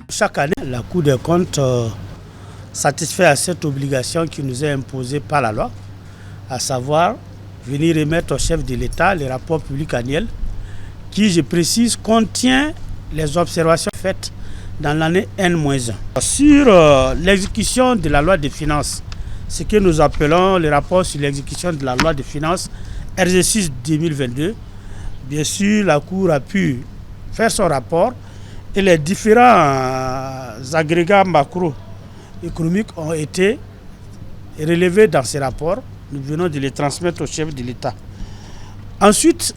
Chaque année, la Cour des comptes satisfait à cette obligation qui nous est imposée par la loi, à savoir venir remettre au chef de l'État les rapports publics annuels qui, je précise, contient les observations faites dans l'année N-1. Sur l'exécution de la loi de finances, ce que nous appelons le rapport sur l'exécution de la loi de finances RG6 2022, bien sûr, la Cour a pu faire son rapport et les différents agrégats macroéconomiques ont été relevés dans ces rapports. Nous venons de les transmettre au chef de l'État. Ensuite,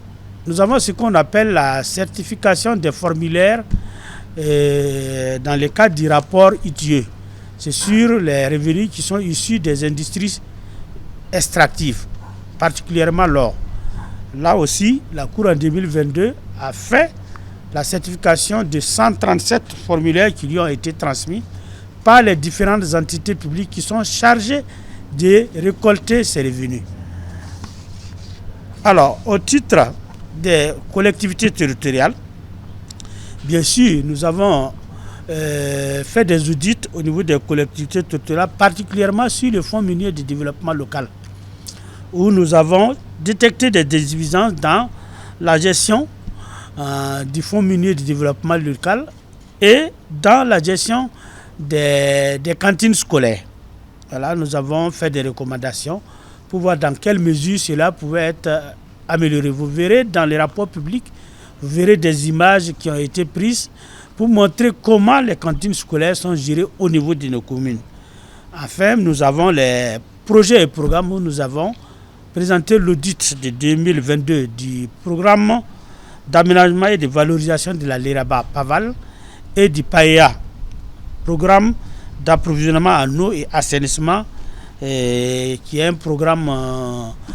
nous avons ce qu'on appelle la certification des formulaires dans le cadre du rapport ITIE. C'est sur les revenus qui sont issus des industries extractives, particulièrement l'or. Là aussi, la Cour en 2022 a fait la certification de 137 formulaires qui lui ont été transmis par les différentes entités publiques qui sont chargées de récolter ces revenus. Alors, au titre des collectivités territoriales, bien sûr, nous avons fait des audits au niveau des collectivités territoriales, particulièrement sur le Fonds minier de développement local, où nous avons détecté des insuffisances dans la gestion du Fonds minier de développement local et dans la gestion des cantines scolaires. Voilà, nous avons fait des recommandations pour voir dans quelle mesure cela pouvait être amélioré. Vous verrez dans les rapports publics, vous verrez des images qui ont été prises pour montrer comment les cantines scolaires sont gérées au niveau de nos communes. Enfin, nous avons les projets et programmes où nous avons présenté l'audit de 2022 du programme d'aménagement et de valorisation de la Léraba Paval et du PAEA, programme d'approvisionnement en eau et assainissement, qui est un programme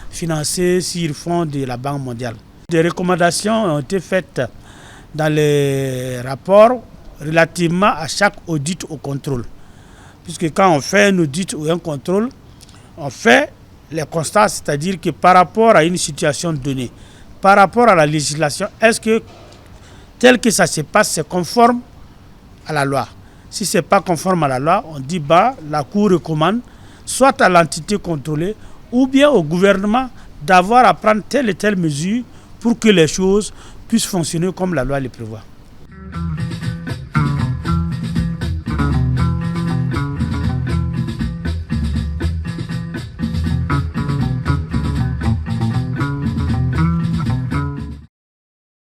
financé sur le fonds de la Banque mondiale. Des recommandations ont été faites dans les rapports relativement à chaque audit ou contrôle. Puisque quand on fait un audit ou un contrôle, on fait les constats, c'est-à-dire que par rapport à une situation donnée, par rapport à la législation, est-ce que tel que ça se passe, c'est conforme à la loi? Si ce n'est pas conforme à la loi, on dit la Cour recommande soit à l'entité contrôlée ou bien au gouvernement d'avoir à prendre telle et telle mesure pour que les choses puissent fonctionner comme la loi le prévoit.